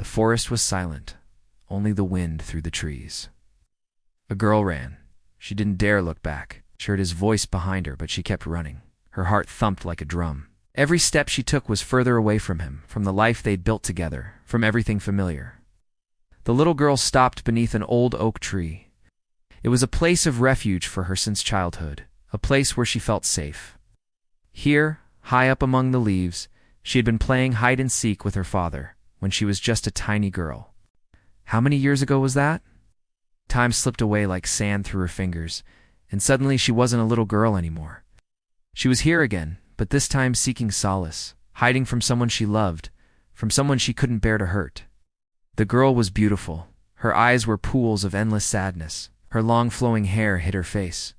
The forest was silent, only the wind through the trees. A girl ran. She didn't dare look back. She heard his voice behind her, but she kept running. Her heart thumped like a drum. Every step she took was further away from him, from the life they'd built together, from everything familiar. The little girl stopped beneath an old oak tree. It was a place of refuge for her since childhood, a place where she felt safe. Here, high up among the leaves, she had been playing hide-and-seek with her father when she was just a tiny girl. How many years ago was that? Time slipped away like sand through her fingers, and suddenly she wasn't a little girl anymore. She was here again, but this time seeking solace, hiding from someone she loved, from someone she couldn't bear to hurt. The girl was beautiful. Her eyes were pools of endless sadness. Her long flowing hair hid her face.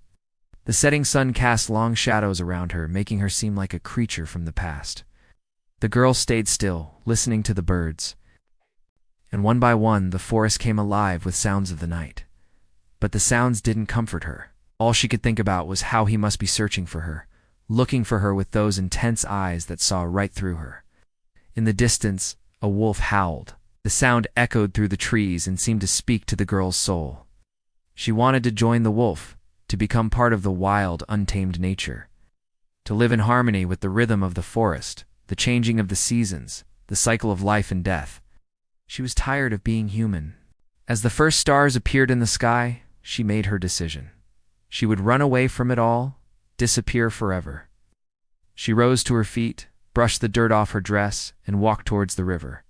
The setting sun cast long shadows around her, making her seem like a creature from the past. The girl stayed still, listening to the birds. And one by one, the forest came alive with sounds of the night. But the sounds didn't comfort her. All she could think about was how he must be searching for her, looking for her with those intense eyes that saw right through her. In the distance, a wolf howled. The sound echoed through the trees and seemed to speak to the girl's soul. She wanted to join the wolf, to become part of the wild, untamed nature, to live in harmony with the rhythm of the forest, the changing of the seasons, the cycle of life and death. She was tired of being human. As the first stars appeared in the sky, she made her decision. She would run away from it all, disappear forever. She rose to her feet, brushed the dirt off her dress, and walked towards the river.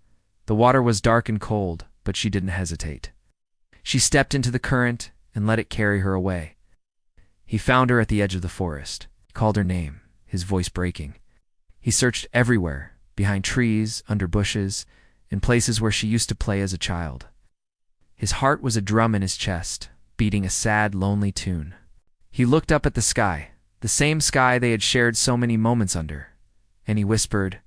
The water was dark and cold, but she didn't hesitate. She stepped into the current and let it carry her away. He found her at the edge of the forest. He called her name, his voice breaking. He searched everywhere, behind trees, under bushes, in places where she used to play as a child. His heart was a drum in his chest, beating a sad, lonely tune. He looked up at the sky, the same sky they had shared so many moments under, and he whispered,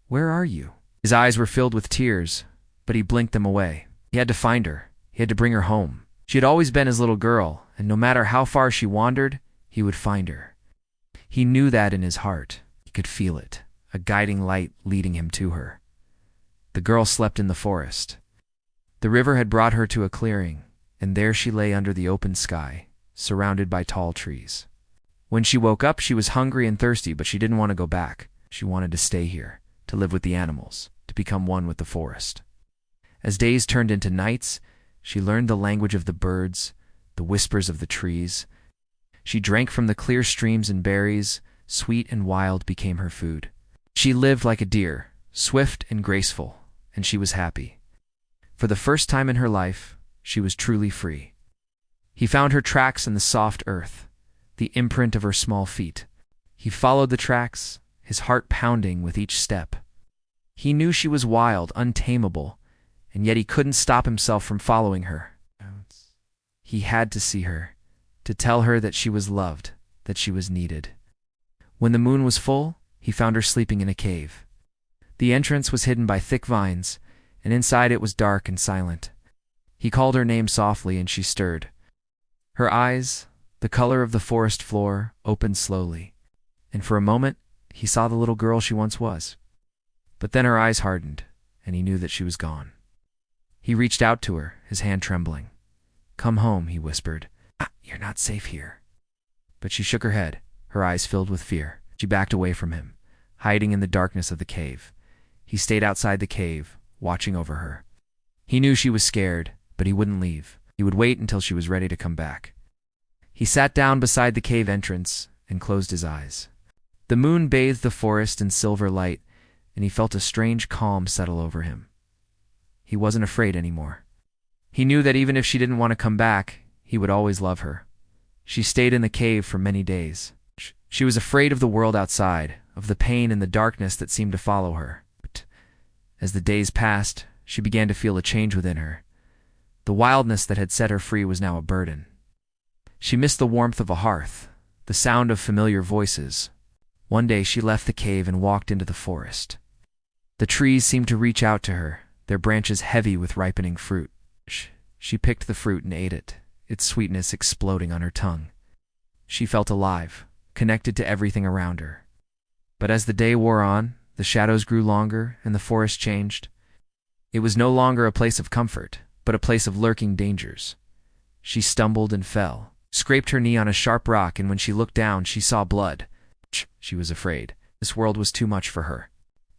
"Where are you?" His eyes were filled with tears, but he blinked them away. He had to find her. He had to bring her home. She had always been his little girl, and no matter how far she wandered, he would find her. He knew that in his heart. He could feel it, a guiding light leading him to her. The girl slept in the forest. The river had brought her to a clearing, and there she lay under the open sky, surrounded by tall trees. When she woke up, she was hungry and thirsty, but she didn't want to go back. She wanted to stay here, to live with the animals, to become one with the forest. As days turned into nights, she learned the language of the birds, the whispers of the trees. She drank from the clear streams and berries. Sweet and wild became her food. She lived like a deer, swift and graceful, and she was happy. For the first time in her life, she was truly free. He found her tracks in the soft earth, the imprint of her small feet. He followed the tracks, his heart pounding with each step. He knew she was wild, untamable, and yet he couldn't stop himself from following her. He had to see her, to tell her that she was loved, that she was needed. When the moon was full, he found her sleeping in a cave. The entrance was hidden by thick vines, and inside it was dark and silent. He called her name softly, and she stirred. Her eyes, the color of the forest floor, opened slowly, and for a moment he saw the little girl she once was. But then her eyes hardened, and he knew that she was gone. He reached out to her, his hand trembling. "Come home," he whispered. "You're not safe here." But she shook her head, her eyes filled with fear. She backed away from him, hiding in the darkness of the cave. He stayed outside the cave, watching over her. He knew she was scared, but he wouldn't leave. He would wait until she was ready to come back. He sat down beside the cave entrance and closed his eyes. The moon bathed the forest in silver light, and he felt a strange calm settle over him. He wasn't afraid anymore. He knew that even if she didn't want to come back, he would always love her. She stayed in the cave for many days. She was afraid of the world outside, of the pain and the darkness that seemed to follow her. But as the days passed, she began to feel a change within her. The wildness that had set her free was now a burden. She missed the warmth of a hearth, the sound of familiar voices. One day she left the cave and walked into the forest. The trees seemed to reach out to her, their branches heavy with ripening fruit. She picked the fruit and ate it, its sweetness exploding on her tongue. She felt alive, connected to everything around her. But as the day wore on, the shadows grew longer and the forest changed. It was no longer a place of comfort, but a place of lurking dangers. She stumbled and fell, scraped her knee on a sharp rock, and when she looked down, she saw blood. She was afraid. This world was too much for her.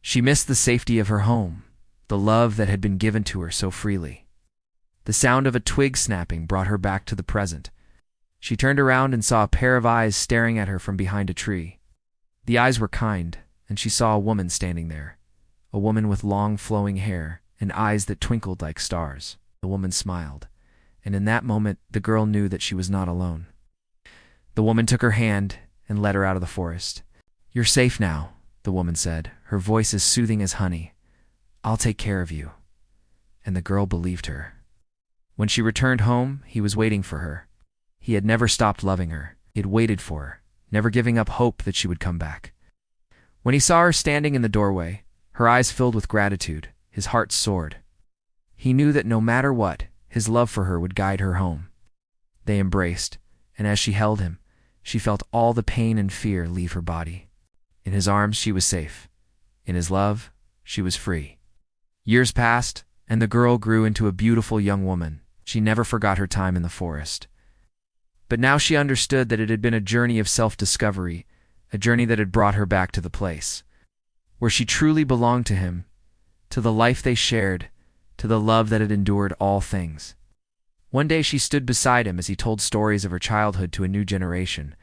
She missed the safety of her home, the love that had been given to her so freely. The sound of a twig snapping brought her back to the present. She turned around and saw a pair of eyes staring at her from behind a tree. The eyes were kind, and she saw a woman standing there, a woman with long flowing hair and eyes that twinkled like stars. The woman smiled, and in that moment the girl knew that she was not alone. The woman took her hand and led her out of the forest. "You're safe now," the woman said, her voice as soothing as honey. "I'll take care of you." And the girl believed her. When she returned home, he was waiting for her. He had never stopped loving her. He had waited for her, never giving up hope that she would come back. When he saw her standing in the doorway, her eyes filled with gratitude, his heart soared. He knew that no matter what, his love for her would guide her home. They embraced, and as she held him, she felt all the pain and fear leave her body. In his arms she was safe. In his love, she was free. Years passed, and the girl grew into a beautiful young woman. She never forgot her time in the forest. But now she understood that it had been a journey of self-discovery, a journey that had brought her back to the place where she truly belonged to him, to the life they shared, to the love that had endured all things. One day she stood beside him as he told stories of her childhood to a new generation,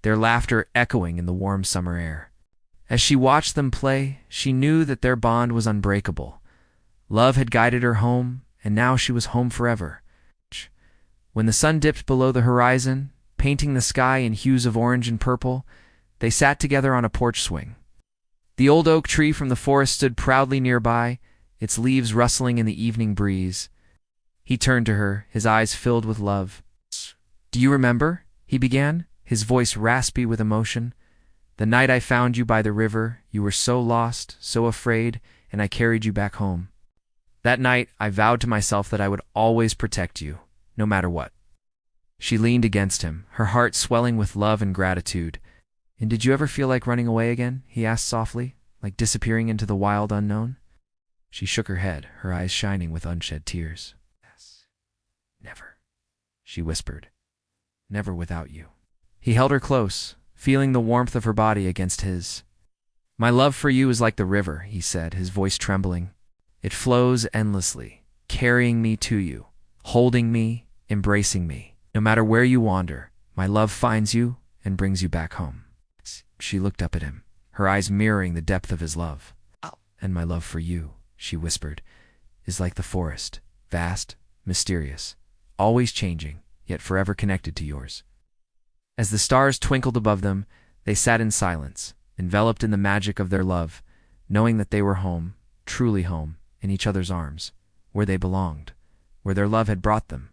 their laughter echoing in the warm summer air. As she watched them play, she knew that their bond was unbreakable. Love had guided her home, and now she was home forever. When the sun dipped below the horizon, painting the sky in hues of orange and purple, they sat together on a porch swing. The old oak tree from the forest stood proudly nearby, its leaves rustling in the evening breeze. He turned to her, his eyes filled with love. "Do you remember?" he began, his voice raspy with emotion. "The night I found you by the river, you were so lost, so afraid, and I carried you back home. That night, I vowed to myself that I would always protect you, no matter what." She leaned against him, her heart swelling with love and gratitude. "And did you ever feel like running away again?" he asked softly, "like disappearing into the wild unknown?" She shook her head, her eyes shining with unshed tears. "Yes. Never," she whispered. "Never without you." He held her close, feeling the warmth of her body against his. "My love for you is like the river," he said, his voice trembling. "It flows endlessly, carrying me to you, holding me, embracing me. No matter where you wander, my love finds you and brings you back home." She looked up at him, her eyes mirroring the depth of his love. "And my love for you," she whispered, "is like the forest, vast, mysterious, always changing, yet forever connected to yours." As the stars twinkled above them, they sat in silence, enveloped in the magic of their love, knowing that they were home, truly home, in each other's arms, where they belonged, where their love had brought them.